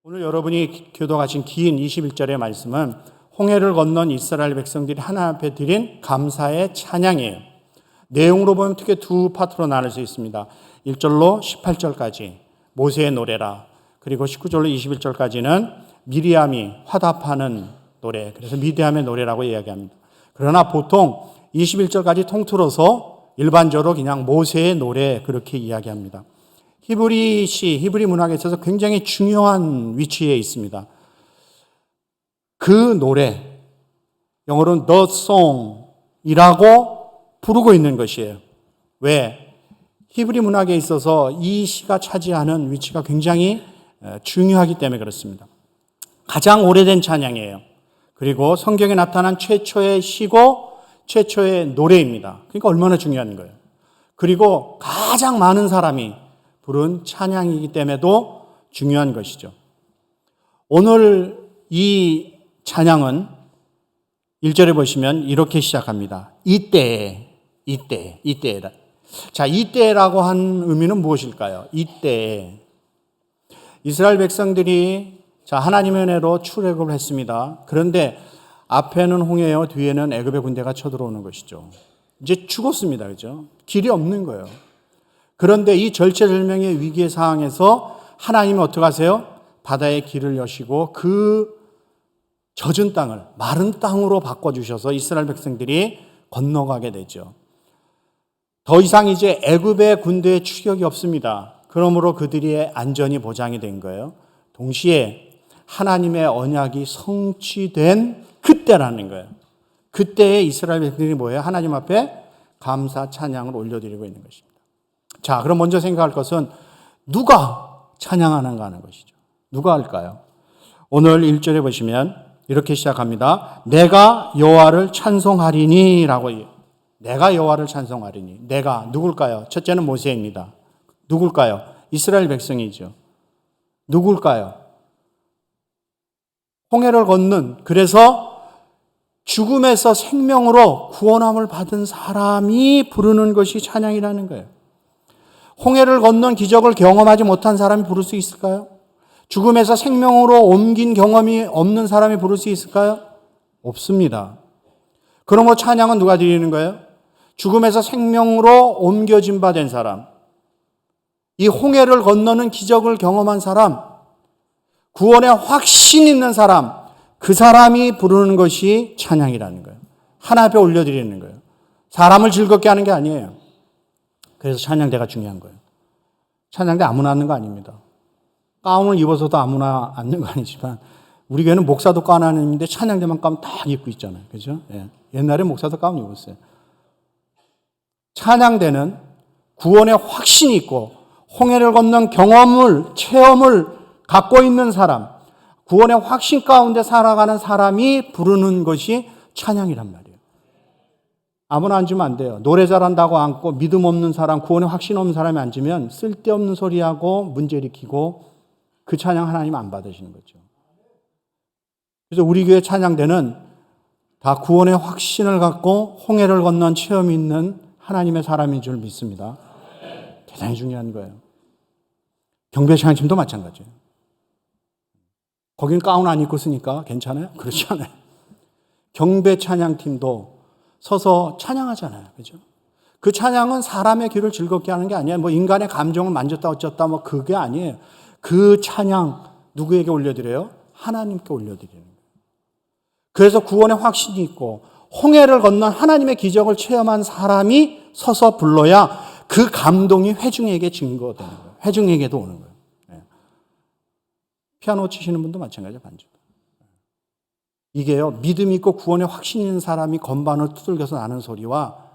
오늘 여러분이 교독하신 긴 21절의 말씀은 홍해를 건넌 이스라엘 백성들이 하나님 앞에 드린 감사의 찬양이에요. 내용으로 보면 특히 두 파트로 나눌 수 있습니다. 1절로 18절까지 모세의 노래라, 그리고 19절로 21절까지는 미리암이 화답하는 노래, 그래서 미디암의 노래라고 이야기합니다. 그러나 보통 21절까지 통틀어서 일반적으로 그냥 모세의 노래 그렇게 이야기합니다. 히브리 문학에 있어서 굉장히 중요한 위치에 있습니다. 그 노래, 영어로는 The Song이라고 부르고 있는 것이에요. 왜? 히브리 문학에 있어서 이 시가 차지하는 위치가 굉장히 중요하기 때문에 그렇습니다. 가장 오래된 찬양이에요. 그리고 성경에 나타난 최초의 시고 최초의 노래입니다. 그러니까 얼마나 중요한 거예요. 그리고 가장 많은 사람이 부른 찬양이기 때문에도 중요한 것이죠. 오늘 이 찬양은 1절에 보시면 이렇게 시작합니다. 이때에라. 자, 이때라고 한 의미는 무엇일까요? 이때에 이스라엘 백성들이 하나님의 은혜로 출애굽을 했습니다. 그런데 앞에는 홍해요, 뒤에는 애굽의 군대가 쳐들어오는 것이죠. 이제 죽었습니다. 그죠? 길이 없는 거예요. 그런데 이 절체절명의 위기의 상황에서 하나님이 어떻게 하세요? 바다의 길을 여시고 그 젖은 땅을 마른 땅으로 바꿔주셔서 이스라엘 백성들이 건너가게 되죠. 더 이상 이제 애굽의 군대의 추격이 없습니다. 그러므로 그들의 안전이 보장이 된 거예요. 동시에 하나님의 언약이 성취된 그때라는 거예요. 그때에 이스라엘 백성들이 뭐예요? 하나님 앞에 감사 찬양을 올려드리고 있는 것입니다. 자, 그럼 먼저 생각할 것은 누가 찬양하는가 하는 것이죠. 누가 할까요? 오늘 1절에 보시면 이렇게 시작합니다. 내가 여호와를 찬송하리니 라고. 내가 여호와를 찬송하리니. 내가 누굴까요? 첫째는 모세입니다. 누굴까요? 이스라엘 백성이죠. 누굴까요? 홍해를 건넌, 그래서 죽음에서 생명으로 구원함을 받은 사람이 부르는 것이 찬양이라는 거예요. 홍해를 건넌 기적을 경험하지 못한 사람이 부를 수 있을까요? 죽음에서 생명으로 옮긴 경험이 없는 사람이 부를 수 있을까요? 없습니다. 그러므로 찬양은 누가 드리는 거예요? 죽음에서 생명으로 옮겨진 바 된 사람, 이 홍해를 건너는 기적을 경험한 사람, 구원의 확신 있는 사람, 그 사람이 부르는 것이 찬양이라는 거예요. 하나님 앞에 올려드리는 거예요. 사람을 즐겁게 하는 게 아니에요. 그래서 찬양대가 중요한 거예요. 찬양대 아무나 앉는 거 아닙니다. 가운을 입어서도 아무나 앉는 거 아니지만 우리 교회는 목사도 가운 안 입는데 찬양대만 가운 딱 입고 있잖아요. 그죠? 예. 옛날에 목사도 가운 입었어요. 찬양대는 구원의 확신이 있고 홍해를 건넌 경험을, 체험을 갖고 있는 사람, 구원의 확신 가운데 살아가는 사람이 부르는 것이 찬양이란 말이에요. 아무나 앉으면 안 돼요. 노래 잘한다고 앉고 믿음 없는 사람, 구원의 확신 없는 사람이 앉으면 쓸데없는 소리하고 문제 일으키고 그 찬양 하나님 안 받으시는 거죠. 그래서 우리 교회 찬양대는 다 구원의 확신을 갖고 홍해를 건넌 체험이 있는 하나님의 사람인 줄 믿습니다. 대단히 중요한 거예요. 경배 찬양팀도 마찬가지예요. 거긴 가운 안 입고 쓰니까 괜찮아요? 그렇지 않아요. 경배 찬양팀도 서서 찬양하잖아요. 그죠? 그 찬양은 사람의 귀를 즐겁게 하는 게 아니에요. 뭐 인간의 감정을 만졌다 어쩌다 뭐 그게 아니에요. 그 찬양 누구에게 올려드려요? 하나님께 올려드리는 거예요. 그래서 구원의 확신이 있고 홍해를 건넌 하나님의 기적을 체험한 사람이 서서 불러야 그 감동이 회중에게 증거되는 거예요. 회중에게도 오는 거예요. 네. 피아노 치시는 분도 마찬가지예요. 반주. 이게요, 믿음 있고 구원의 확신 있는 사람이 건반을 두들겨서 나는 소리와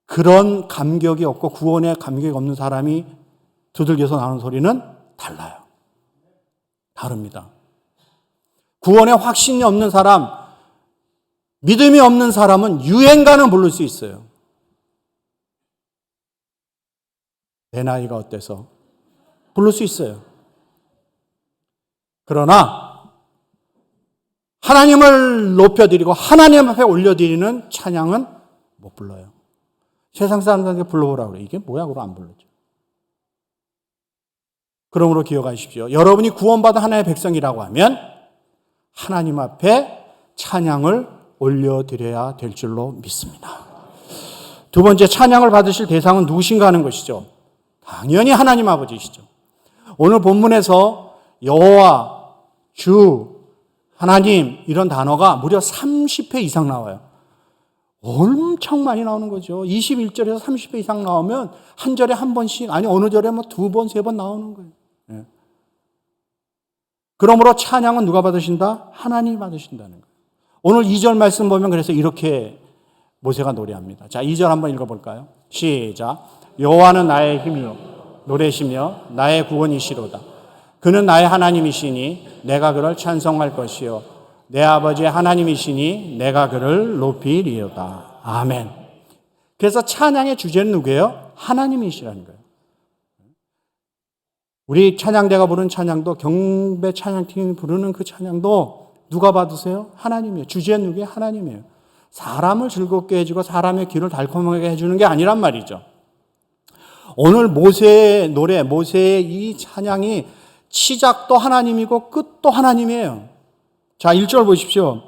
그런 감격이 없고 구원의 감격이 없는 사람이 두들겨서 나는 소리는 달라요. 다릅니다. 구원의 확신이 없는 사람, 믿음이 없는 사람은 유행가는 부를 수 있어요. 내 나이가 어때서 부를 수 있어요. 그러나 하나님을 높여드리고 하나님 앞에 올려드리는 찬양은 못 불러요. 세상 사람들한테 불러보라고 그래요. 이게 뭐야? 그러고 안 불러죠. 그러므로 기억하십시오. 여러분이 구원받은 하나님의 백성이라고 하면 하나님 앞에 찬양을 올려드려야 될 줄로 믿습니다. 두 번째, 찬양을 받으실 대상은 누구신가 하는 것이죠. 당연히 하나님 아버지시죠. 오늘 본문에서 여호와, 주, 하나님 이런 단어가 무려 30회 이상 나와요. 엄청 많이 나오는 거죠. 21절에서 30회 이상 나오면 한 절에 한 번씩, 아니 어느 절에 뭐 두 번, 세 번 나오는 거예요. 예. 그러므로 찬양은 누가 받으신다? 하나님이 받으신다는 거예요. 오늘 2절 말씀 보면 그래서 이렇게 모세가 노래합니다. 자, 2절 한번 읽어볼까요? 시작. 여호와는 나의 힘이요 노래시며 나의 구원이시로다. 그는 나의 하나님이시니 내가 그를 찬송할 것이요 내 아버지의 하나님이시니 내가 그를 높이리로다. 아멘. 그래서 찬양의 주제는 누구예요? 하나님이시라는 거예요. 우리 찬양대가 부르는 찬양도, 경배 찬양팀이 부르는 그 찬양도 누가 받으세요? 하나님이에요. 주제는 누구예요? 하나님이에요. 사람을 즐겁게 해주고 사람의 귀를 달콤하게 해주는 게 아니란 말이죠. 오늘 모세의 노래, 모세의 이 찬양이 시작도 하나님이고 끝도 하나님이에요. 자, 1절 보십시오.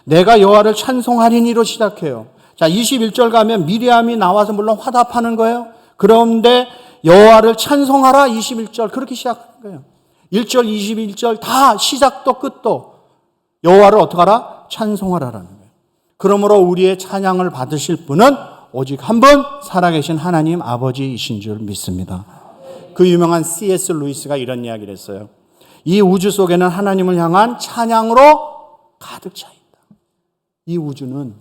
내가 여호와를 찬송하리니로 시작해요. 자, 21절 가면 미리암이 나와서 물론 화답하는 거예요. 그런데 여호와를 찬송하라 21절 그렇게 시작하는 거예요. 1절, 21절 다 시작도 끝도 여호와를 어떻게 하라? 찬송하라라는 거예요. 그러므로 우리의 찬양을 받으실 분은 오직 한 분 살아계신 하나님 아버지이신 줄 믿습니다. 그 유명한 C.S. 루이스가 이런 이야기를 했어요. 이 우주 속에는 하나님을 향한 찬양으로 가득 차 있다. 이 우주는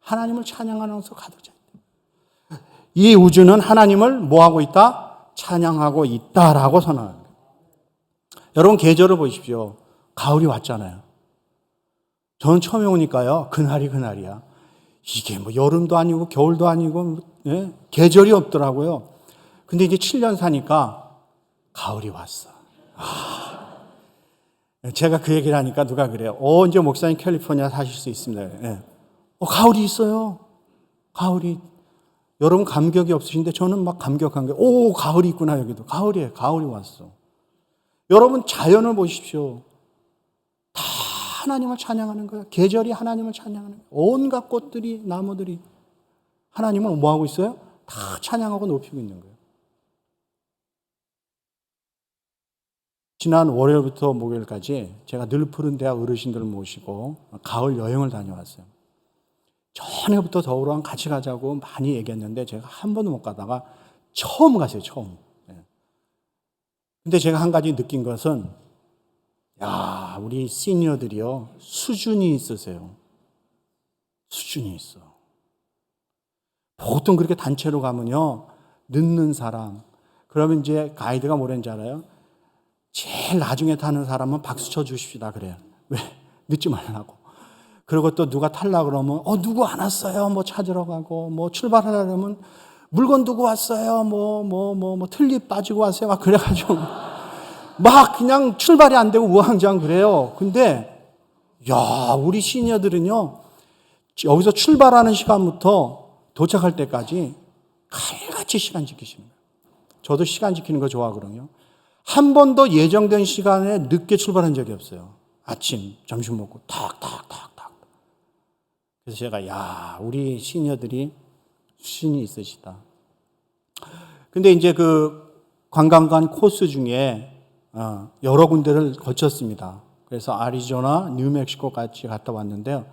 하나님을 찬양하면서 가득 차 있다. 이 우주는 하나님을 뭐하고 있다? 찬양하고 있다라고 선언합니다. 여러분 계절을 보십시오. 가을이 왔잖아요. 저는 처음에 오니까요. 그날이 그날이야. 이게 뭐 여름도 아니고 겨울도 아니고 예? 계절이 없더라고요. 근데 이제 7년 사니까 가을이 왔어. 제가 그 얘기를 하니까 누가 그래요. 언제 목사님 캘리포니아 사실 수 있습니다. 예. 가을이 있어요. 가을이. 여러분 감격이 없으신데 저는 막 감격한 거예요. 오, 가을이 있구나 여기도. 가을이에요. 가을이 왔어. 여러분 자연을 보십시오. 다 하나님을 찬양하는 거예요. 계절이 하나님을 찬양하는 거예요. 온갖 꽃들이 나무들이 하나님을 뭐하고 있어요? 다 찬양하고 높이고 있는 거예요. 지난 월요일부터 목요일까지 제가 늘 푸른 대학 어르신들을 모시고 가을 여행을 다녀왔어요. 전에부터 더우랑 같이 가자고 많이 얘기했는데 제가 한 번도 못 가다가 처음 갔어요. 처음. 근데 제가 한 가지 느낀 것은 야, 우리 시니어들이요 수준이 있으세요. 수준이 있어. 보통 그렇게 단체로 가면요 늦는 사람 그러면 이제 가이드가 뭐라는지 알아요? 제일 나중에 타는 사람은 박수 쳐 주십시다 그래요. 왜? 늦지 말라고. 그리고 또 누가 타려고 그러면 누구 안 왔어요? 뭐 찾으러 가고 뭐 출발하려면 물건 두고 왔어요? 뭐 틀니 빠지고 왔어요? 막 그래가지고 막 그냥 출발이 안 되고 우왕좌왕 그래요. 근데 야 우리 시니어들은요 여기서 출발하는 시간부터 도착할 때까지 칼같이 시간 지키십니다. 저도 시간 지키는 거 좋아하거든요. 한 번도 예정된 시간에 늦게 출발한 적이 없어요. 아침, 점심 먹고 탁탁탁탁. 그래서 제가 야 우리 시니어들이 수준이 있으시다. 근데 이제 그 관광관 코스 중에 여러 군데를 거쳤습니다. 그래서 애리조나, 뉴멕시코 같이 갔다 왔는데요.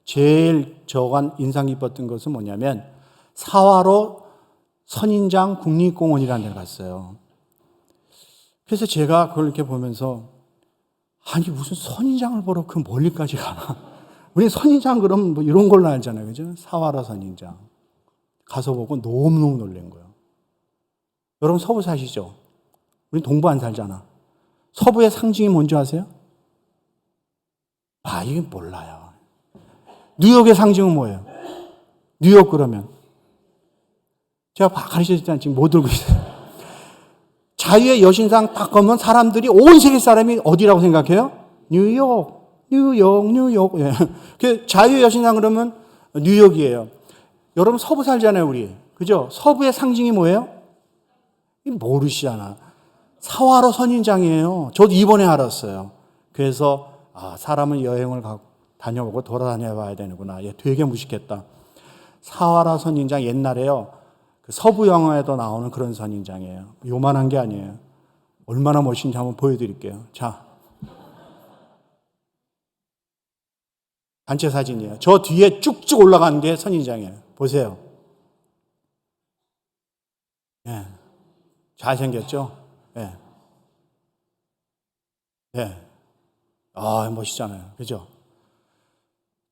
제일 저간 인상 깊었던 것은 뭐냐면 사화로 선인장 국립공원이라는 데를 갔어요. 그래서 제가 그걸 이렇게 보면서 아니 무슨 선인장을 보러 그 멀리까지 가나. 우리 선인장 그럼 뭐 이런 걸로 알잖아요. 그죠? 사화로 선인장. 가서 보고 너무너무 놀란 거예요. 여러분 서부 사시죠? 우리 동부 안 살잖아. 서부의 상징이 뭔지 아세요? 이게 몰라요. 뉴욕의 상징은 뭐예요? 뉴욕 그러면 제가 가르쳐줄 때는 지금 못 들고 있어요. 자유의 여신상 딱 보면 사람들이 온 세계 사람이 어디라고 생각해요? 뉴욕. 예. 그 자유의 여신상 그러면 뉴욕이에요. 여러분 서부 살잖아요, 우리. 그죠? 서부의 상징이 뭐예요? 모르시잖아. 사화로 선인장이에요. 저도 이번에 알았어요. 그래서 사람은 여행을 다녀보고 돌아다녀 봐야 되는구나. 얘 되게 무식했다. 사화라 선인장 옛날에요. 그 서부 영화에도 나오는 그런 선인장이에요. 요만한 게 아니에요. 얼마나 멋있는지 한번 보여드릴게요. 자, 단체 사진이에요. 저 뒤에 쭉쭉 올라가는 게 선인장이에요. 보세요. 네. 잘생겼죠? 네. 네. 멋있잖아요. 그죠?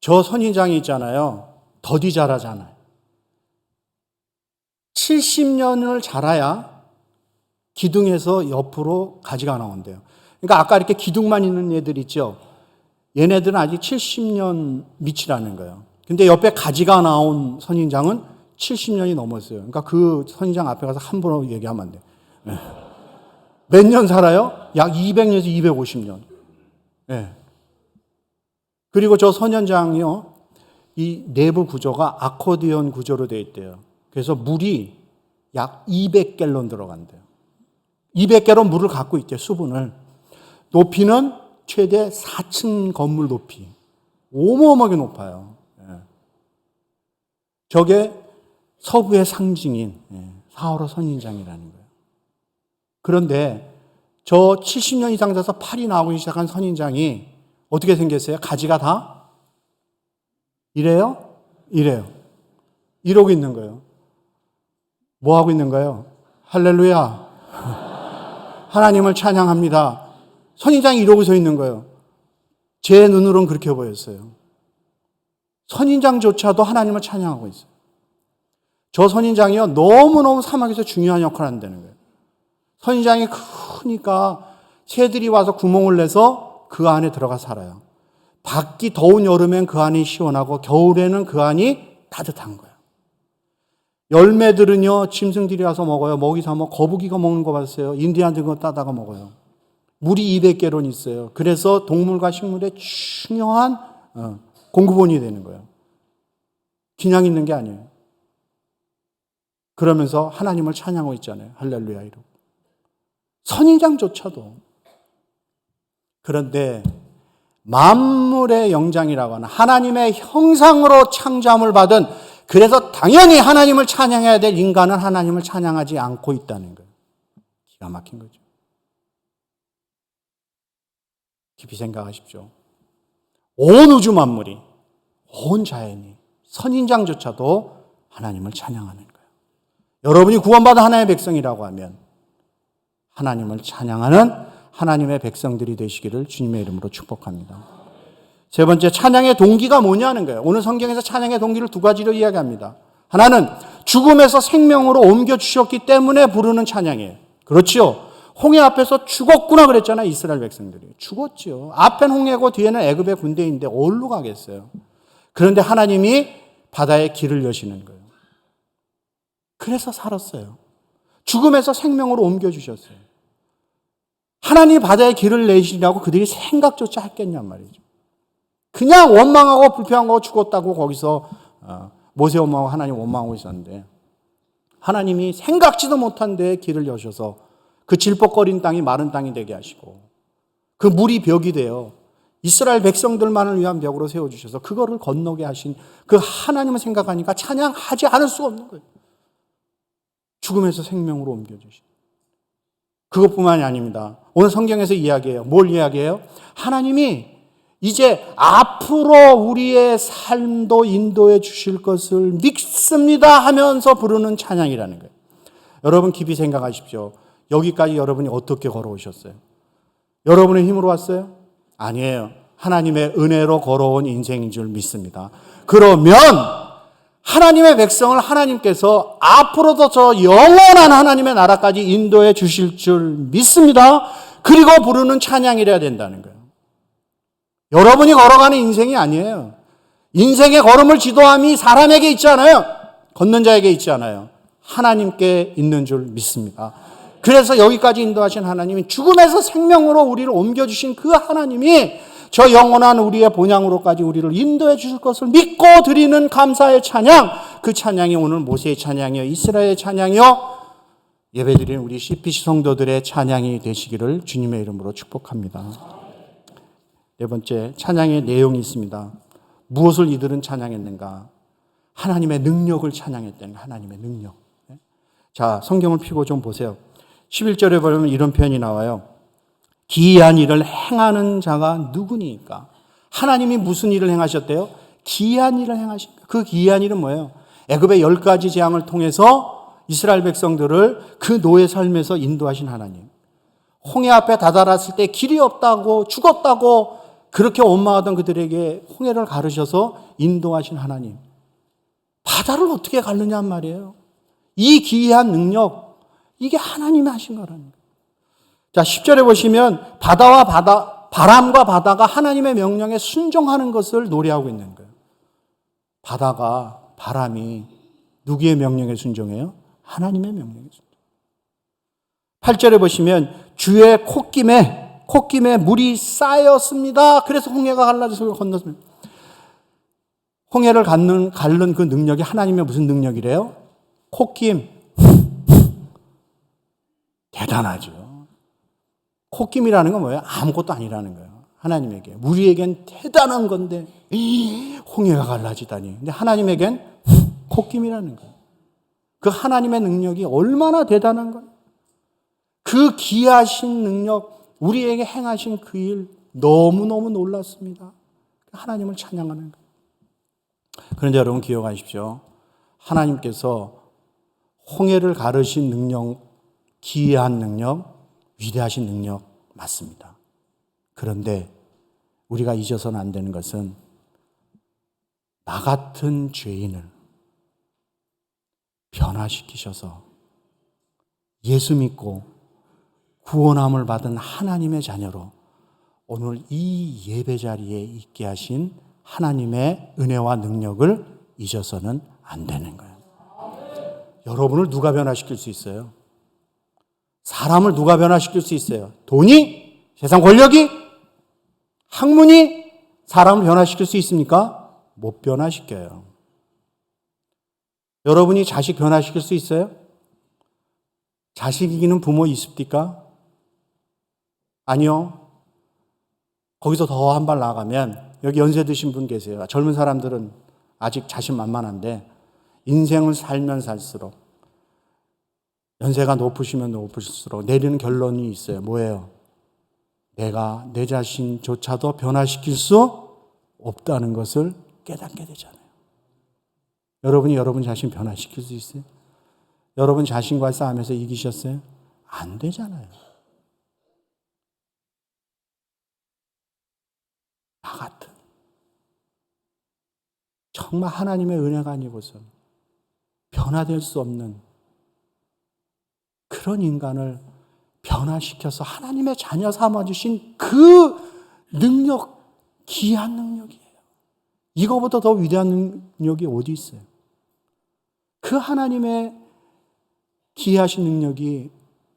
저 선인장이 있잖아요. 더디 자라잖아요. 70년을 자라야 기둥에서 옆으로 가지가 나온대요. 그러니까 아까 이렇게 기둥만 있는 애들 있죠? 얘네들은 아직 70년 밑이라는 거예요. 근데 옆에 가지가 나온 선인장은 70년이 넘었어요. 그러니까 그 선인장 앞에 가서 함부로 얘기하면 안 돼요. 네. 몇 년 살아요? 약 200년에서 250년. 네. 그리고 저 선인장이요, 이 내부 구조가 아코디언 구조로 되어 있대요. 그래서 물이 약 200갤런 들어간대요. 200갤런 물을 갖고 있대요, 수분을. 높이는 최대 4층 건물 높이. 어마어마하게 높아요. 저게 서부의 상징인 사화로 선인장이라는 거예요. 그런데 저 70년 이상 돼서 팔이 나오기 시작한 선인장이 어떻게 생겼어요? 가지가 다 이래요? 이래요. 이러고 있는 거예요. 뭐 하고 있는 거예요? 할렐루야. 하나님을 찬양합니다. 선인장이 이러고 서 있는 거예요. 제 눈으로는 그렇게 보였어요. 선인장조차도 하나님을 찬양하고 있어요. 저 선인장이요, 너무너무 사막에서 중요한 역할을 한다는 거예요. 선인장이 크니까 새들이 와서 구멍을 내서 그 안에 들어가 살아요. 밖이 더운 여름엔 그 안이 시원하고 겨울에는 그 안이 따뜻한 거예요. 열매들은요, 짐승들이 와서 먹어요. 먹이 삼아 거북이가 먹는 거 봤어요. 인디안들 거 따다가 먹어요. 물이 200갤런 있어요. 그래서 동물과 식물의 중요한 공급원이 되는 거예요. 그냥 있는 게 아니에요. 그러면서 하나님을 찬양하고 있잖아요. 할렐루야 이러고. 선인장조차도. 그런데 만물의 영장이라고 하는 하나님의 형상으로 창조함을 받은, 그래서 당연히 하나님을 찬양해야 될 인간은 하나님을 찬양하지 않고 있다는 거예요. 기가 막힌 거죠. 깊이 생각하십시오. 온 우주 만물이, 온 자연이, 선인장조차도 하나님을 찬양하는 거예요. 여러분이 구원받은 하나님의 백성이라고 하면 하나님을 찬양하는 하나님의 백성들이 되시기를 주님의 이름으로 축복합니다. 세 번째, 찬양의 동기가 뭐냐는 거예요. 오늘 성경에서 찬양의 동기를 두 가지로 이야기합니다. 하나는 죽음에서 생명으로 옮겨주셨기 때문에 부르는 찬양이에요. 그렇지요. 홍해 앞에서 죽었구나 그랬잖아요. 이스라엘 백성들이. 죽었죠. 앞엔 홍해고 뒤에는 애굽의 군대인데 어디로 가겠어요. 그런데 하나님이 바다에 길을 여시는 거예요. 그래서 살았어요. 죽음에서 생명으로 옮겨주셨어요. 하나님이 바다에 길을 내시라고 그들이 생각조차 했겠냔 말이죠. 그냥 원망하고 불평하고 죽었다고 거기서 모세 원망하고 하나님 원망하고 있었는데, 하나님이 생각지도 못한 데에 길을 여셔서 그 질퍽거린 땅이 마른 땅이 되게 하시고, 그 물이 벽이 되어 이스라엘 백성들만을 위한 벽으로 세워주셔서 그거를 건너게 하신 그 하나님을 생각하니까 찬양하지 않을 수가 없는 거예요. 죽음에서 생명으로 옮겨주신. 그것뿐만이 아닙니다. 오늘 성경에서 이야기해요. 뭘 이야기해요? 하나님이 이제 앞으로 우리의 삶도 인도해 주실 것을 믿습니다 하면서 부르는 찬양이라는 거예요. 여러분 깊이 생각하십시오. 여기까지 여러분이 어떻게 걸어오셨어요? 여러분의 힘으로 왔어요? 아니에요. 하나님의 은혜로 걸어온 인생인 줄 믿습니다. 그러면 하나님의 백성을 하나님께서 앞으로도 저 영원한 하나님의 나라까지 인도해 주실 줄 믿습니다. 그리고 부르는 찬양이래야 된다는 거예요. 여러분이 걸어가는 인생이 아니에요. 인생의 걸음을 지도함이 사람에게 있지 않아요. 걷는 자에게 있지 않아요. 하나님께 있는 줄 믿습니다. 그래서 여기까지 인도하신 하나님이 죽음에서 생명으로 우리를 옮겨주신 그 하나님이 저 영원한 우리의 본향으로까지 우리를 인도해 주실 것을 믿고 드리는 감사의 찬양, 그 찬양이 오늘 모세의 찬양이요, 이스라엘의 찬양이요, 예배드리는 우리 CPC 성도들의 찬양이 되시기를 주님의 이름으로 축복합니다. 네 번째, 찬양의 내용이 있습니다. 무엇을 이들은 찬양했는가? 하나님의 능력을 찬양했다는 하나님의 능력. 자, 성경을 펴고 좀 보세요. 11절에 보면 이런 표현이 나와요. 기이한 일을 행하는 자가 누구니까? 하나님이 무슨 일을 행하셨대요? 기이한 일을 행하십니다. 그 기이한 일은 뭐예요? 애굽의 10가지 재앙을 통해서 이스라엘 백성들을 그 노예 삶에서 인도하신 하나님. 홍해 앞에 다다랐을 때 길이 없다고 죽었다고 그렇게 원망하던 그들에게 홍해를 가르셔서 인도하신 하나님. 바다를 어떻게 가르냐는 말이에요. 이 기이한 능력, 이게 하나님이 하신 거라는 거예요. 자, 10절에 보시면 바람과 바다가 하나님의 명령에 순종하는 것을 노래하고 있는 거예요. 바다가, 바람이 누구의 명령에 순종해요? 하나님의 명령에 순종. 8절에 보시면 주의 콧김에 물이 쌓였습니다. 그래서 홍해가 갈라져서 건넜습니다. 홍해를 가른 그 능력이 하나님의 무슨 능력이래요? 콧김. 대단하죠. 콧김이라는 건 뭐예요? 아무것도 아니라는 거예요. 하나님에게. 우리에겐 대단한 건데 홍해가 갈라지다니. 근데 하나님에겐 콧김이라는 거예요. 그 하나님의 능력이 얼마나 대단한 거예요. 그 귀하신 능력, 우리에게 행하신 그 일 너무너무 놀랐습니다. 하나님을 찬양하는 거예요. 그런데 여러분 기억하십시오. 하나님께서 홍해를 가르신 능력, 기이한 능력, 위대하신 능력 맞습니다. 그런데 우리가 잊어서는 안 되는 것은 나 같은 죄인을 변화시키셔서 예수 믿고 구원함을 받은 하나님의 자녀로 오늘 이 예배 자리에 있게 하신 하나님의 은혜와 능력을 잊어서는 안 되는 거예요. 여러분을 누가 변화시킬 수 있어요? 사람을 누가 변화시킬 수 있어요? 돈이? 세상 권력이? 학문이? 사람을 변화시킬 수 있습니까? 못 변화시켜요. 여러분이 자식 변화시킬 수 있어요? 자식 이기는 부모 있습니까? 아니요. 거기서 더 한 발 나아가면 여기 연세 드신 분 계세요. 젊은 사람들은 아직 자신만만한데 인생을 살면 살수록 연세가 높으시면 높으실수록 내리는 결론이 있어요. 뭐예요? 내가 내 자신조차도 변화시킬 수 없다는 것을 깨닫게 되잖아요. 여러분이 여러분 자신 변화시킬 수 있어요? 여러분 자신과의 싸움에서 이기셨어요? 안 되잖아요. 나 같은 정말 하나님의 은혜가 아니고서 변화될 수 없는 그런 인간을 변화시켜서 하나님의 자녀 삼아주신 그 능력, 귀한 능력이에요. 이거보다 더 위대한 능력이 어디 있어요? 그 하나님의 귀하신 능력이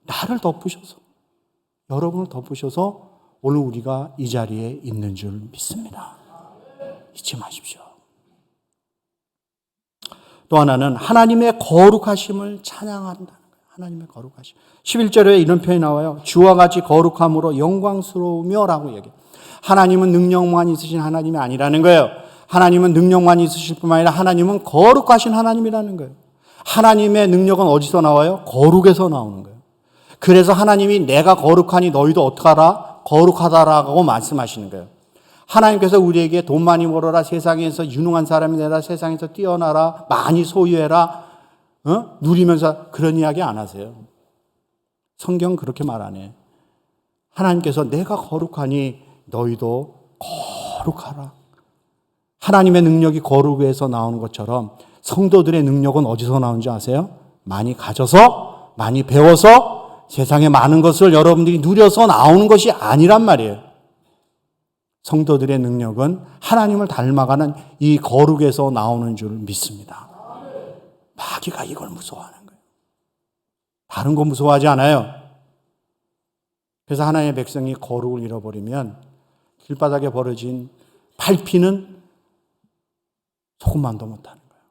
나를 덮으셔서, 여러분을 덮으셔서 오늘 우리가 이 자리에 있는 줄 믿습니다. 잊지 마십시오. 또 하나는 하나님의 거룩하심을 찬양한다는 거예요. 하나님의 거룩하심. 11절에 이런 표현이 나와요. 주와 같이 거룩함으로 영광스러우며 라고 얘기해요. 하나님은 능력만 있으신 하나님이 아니라는 거예요. 하나님은 능력만 있으실 뿐만 아니라 하나님은 거룩하신 하나님이라는 거예요. 하나님의 능력은 어디서 나와요? 거룩에서 나오는 거예요. 그래서 하나님이 내가 거룩하니 너희도 어떡하라? 거룩하다라고 말씀하시는 거예요. 하나님께서 우리에게 돈 많이 벌어라, 세상에서 유능한 사람이 되라, 세상에서 뛰어나라, 많이 소유해라, 누리면서 그런 이야기 안 하세요. 성경은 그렇게 말 안 해. 하나님께서 내가 거룩하니 너희도 거룩하라. 하나님의 능력이 거룩에서 나오는 것처럼 성도들의 능력은 어디서 나오는지 아세요? 많이 가져서, 많이 배워서 세상에 많은 것을 여러분들이 누려서 나오는 것이 아니란 말이에요. 성도들의 능력은 하나님을 닮아가는 이 거룩에서 나오는 줄 믿습니다. 마귀가 이걸 무서워하는 거예요. 다른 거 무서워하지 않아요. 그래서 하나님의 백성이 거룩을 잃어버리면 길바닥에 버려진 밟히는 소금만도 못하는 거예요.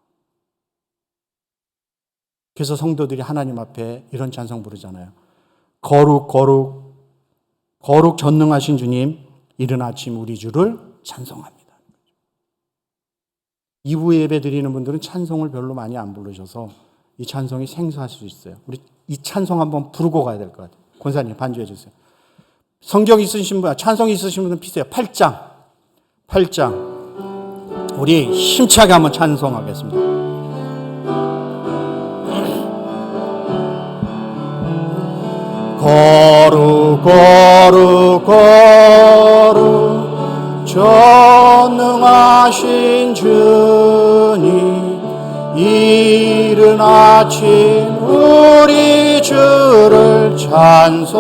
그래서 성도들이 하나님 앞에 이런 찬송 부르잖아요. 거룩 거룩 거룩 전능하신 주님, 이른 아침 우리 주를 찬송합니다. 2부 예배 드리는 분들은 찬송을 별로 많이 안 부르셔서 이 찬송이 생소할 수 있어요. 우리 이 찬송 한번 부르고 가야 될 것 같아요. 권사님 반주해 주세요. 성경 있으신 분, 찬송 있으신 분은 피세요. 8장. 우리 힘차게 한번 찬송하겠습니다. 거룩 거룩 거룩 전능하신 주님, 이른 아침 우리 주를 찬송합니다.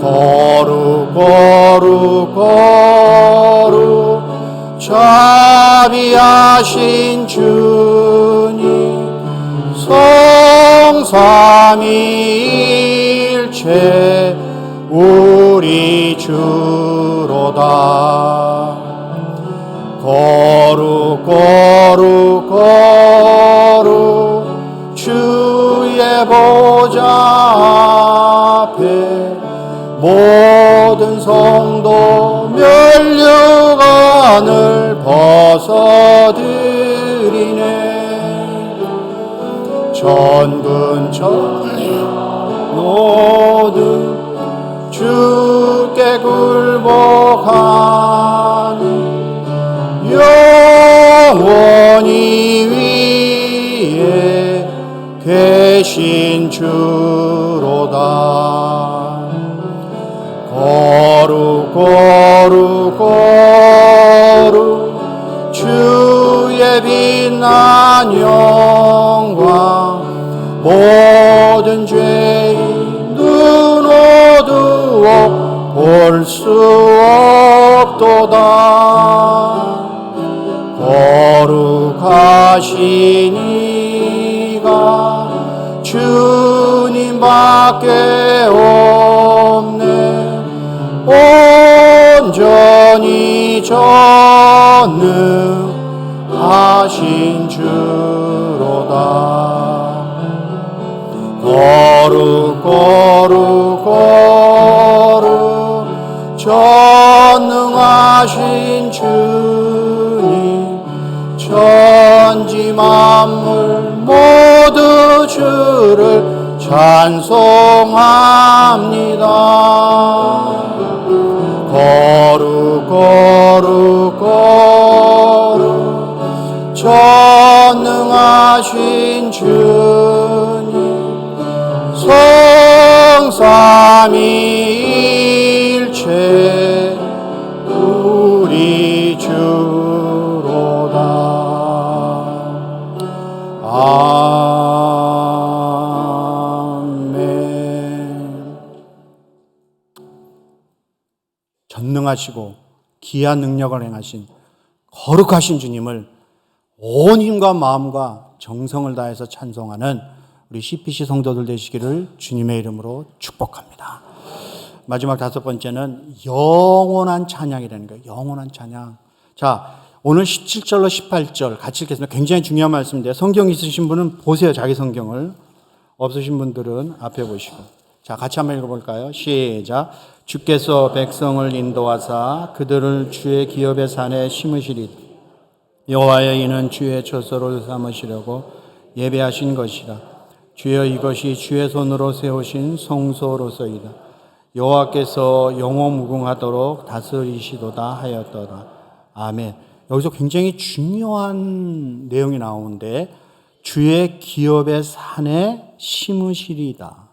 거룩 거룩 거룩 자비하신 주님, 성삼위일체 우리 주로다. 거룩 거룩 거룩 주의 보좌 앞에 모든 성도 면류관을 벗어드리네. 천군 천명 모두 주께 굴복하니 영원히 위에 계신 주로다. 거룩 거룩 거룩 주의 빛난 영광, 모든 죄인 눈 어두워 볼 수 없도다. 거룩하신 이가 주님밖에 없네. 온전히 전능하신 주로다. 거룩 거룩 거룩 전능하신 주님, 천지 만물 모두 주를 찬송합니다. 거룩 거룩 거룩 전능하신 주님, 성삼위일체 우리 주로다. 아멘. 전능하시고 기한 능력을 행하신 거룩하신 주님을 온 힘과 마음과 정성을 다해서 찬송하는 우리 CPC 성도들 되시기를 주님의 이름으로 축복합니다. 마지막 5번째는 영원한 찬양이라는 거예요. 영원한 찬양. 자, 오늘 17절로 18절 같이 읽겠습니다. 굉장히 중요한 말씀인데 성경 있으신 분은 보세요. 자기 성경을. 없으신 분들은 앞에 보시고. 자, 같이 한번 읽어볼까요? 시작. 주께서 백성을 인도하사 그들을 주의 기업의 산에 심으시리. 여호와의 이는 주의 처소를 삼으시려고 예배하신 것이라. 주여, 이것이 주의 손으로 세우신 성소로서이다. 여호와께서 영원무궁하도록 다스리시도다 하였더라. 아멘. 여기서 굉장히 중요한 내용이 나오는데, 주의 기업의 산에 심으시리다.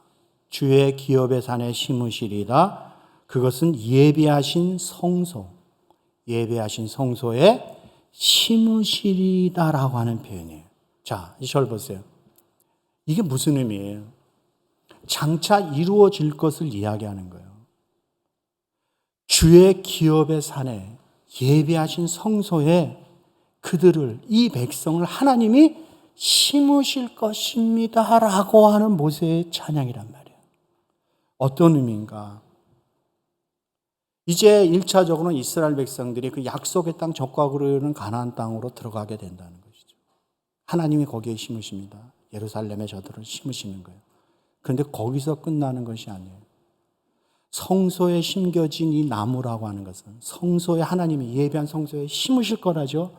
주의 기업의 산에 심으시리다. 그것은 예비하신 성소, 예비하신 성소에 심으시리다라고 하는 표현이에요. 자, 이 절 보세요. 이게 무슨 의미예요? 장차 이루어질 것을 이야기하는 거예요. 주의 기업의 산에 예비하신 성소에 그들을, 이 백성을 하나님이 심으실 것입니다 라고 하는 모세의 찬양이란 말이에요. 어떤 의미인가? 이제 1차적으로는 이스라엘 백성들이 그 약속의 땅 적과 그루는 가나안 땅으로 들어가게 된다는 것이죠. 하나님이 거기에 심으십니다. 예루살렘에 저들을 심으시는 거예요. 그런데 거기서 끝나는 것이 아니에요. 성소에 심겨진 이 나무라고 하는 것은 성소에 하나님이 예비한 성소에 심으실 거라죠.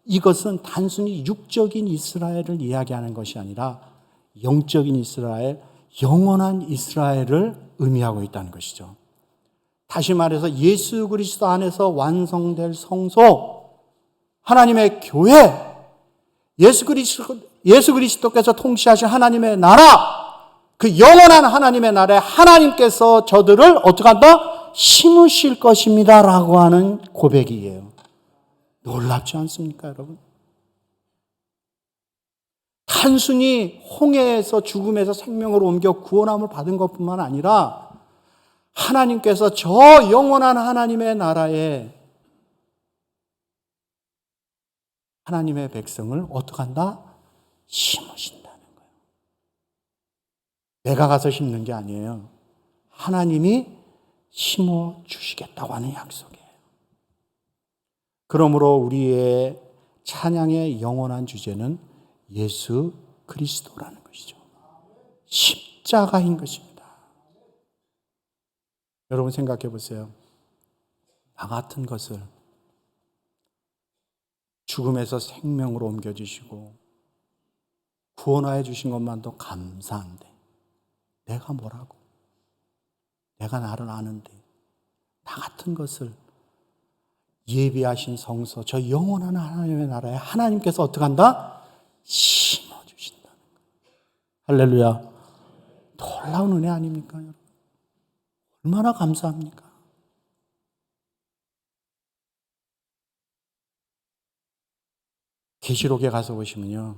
이것은 단순히 육적인 이스라엘을 이야기하는 것이 아니라 영적인 이스라엘, 영원한 이스라엘을 의미하고 있다는 것이죠. 다시 말해서 예수 그리스도 안에서 완성될 성소, 하나님의 교회, 예수 그리스도께서 통치하신 하나님의 나라, 그 영원한 하나님의 나라에 하나님께서 저들을 어떻게 한다? 심으실 것입니다 라고 하는 고백이에요. 놀랍지 않습니까, 여러분? 단순히 홍해에서 죽음에서 생명으로 옮겨 구원함을 받은 것뿐만 아니라 하나님께서 저 영원한 하나님의 나라에 하나님의 백성을 어떻게 한다? 심으신다는 거예요. 내가 가서 심는 게 아니에요. 하나님이 심어주시겠다고 하는 약속이에요. 그러므로 우리의 찬양의 영원한 주제는 예수 그리스도라는 것이죠. 십자가인 것입니다. 여러분 생각해 보세요. 나 같은 것을 죽음에서 생명으로 옮겨주시고 구원하여 주신 것만도 감사한데 내가 뭐라고? 내가 나를 아는데 나 같은 것을 예비하신 성소, 저 영원한 하나님의 나라에 하나님께서 어떻게 한다? 심어주신다는 거예요. 할렐루야. 놀라운 은혜 아닙니까? 얼마나 감사합니까? 계시록에 가서 보시면요,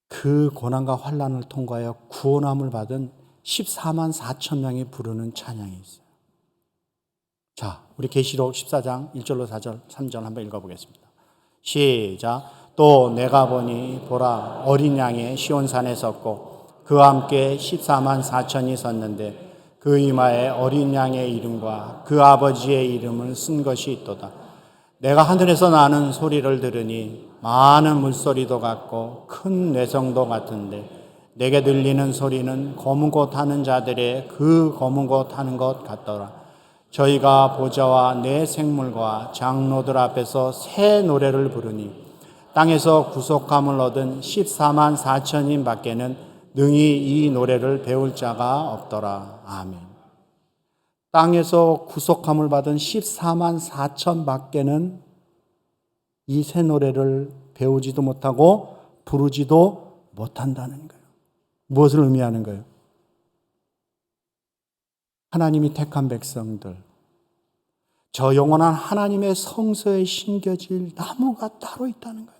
그 고난과 환난을 통과하여 구원함을 받은 14만 4천 명이 부르는 찬양이 있어요. 자, 우리 계시록 14장 1절로 4절, 3절 한번 읽어보겠습니다. 시작. 또 내가 보니 보라 어린 양의 시온산에 섰고 그와 함께 14만 4천이 섰는데 그 이마에 어린 양의 이름과 그 아버지의 이름을 쓴 것이 있도다. 내가 하늘에서 나는 소리를 들으니 많은 물소리도 같고 큰 뇌성도 같은데 내게 들리는 소리는 검은 곳 하는 자들의 그 검은 곳 하는 것 같더라. 저희가 보좌와 내 생물과 장로들 앞에서 새 노래를 부르니 땅에서 구속함을 얻은 14만 4천인 밖에는 능히 이 노래를 배울 자가 없더라. 아멘. 땅에서 구속함을 받은 14만 4천 밖에는 이 새 노래를 배우지도 못하고 부르지도 못한다는 거예요. 무엇을 의미하는 거예요? 하나님이 택한 백성들, 저 영원한 하나님의 성소에 심겨질 나무가 따로 있다는 거예요.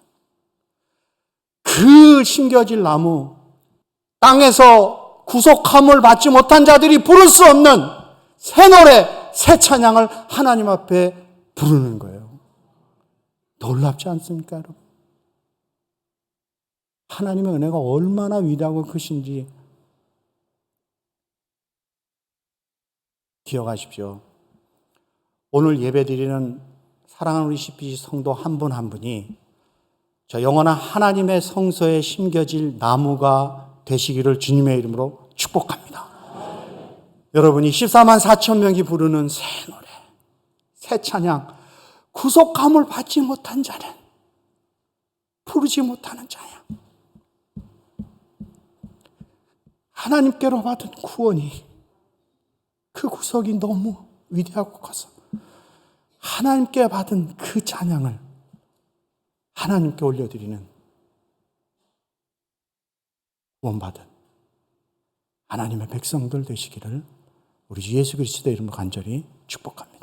그 심겨질 나무, 땅에서 구속함을 받지 못한 자들이 부를 수 없는 새 노래, 새 찬양을 하나님 앞에 부르는 거예요. 놀랍지 않습니까, 여러분? 하나님의 은혜가 얼마나 위대하고 크신지 기억하십시오. 오늘 예배드리는 사랑하는 우리 CPC 성도 한 분 한 분이 저 영원한 하나님의 성소에 심겨질 나무가 되시기를 주님의 이름으로 축복합니다. 여러분이 14만 4천 명이 부르는 새 노래, 새 찬양, 구속함을 받지 못한 자는 부르지 못하는 자야. 하나님께로 받은 구원이, 그 구속이 너무 위대하고 커서 하나님께 받은 그 찬양을 하나님께 올려드리는 구원받은 하나님의 백성들 되시기를 우리 예수 그리스도의 이름으로 간절히 축복합니다.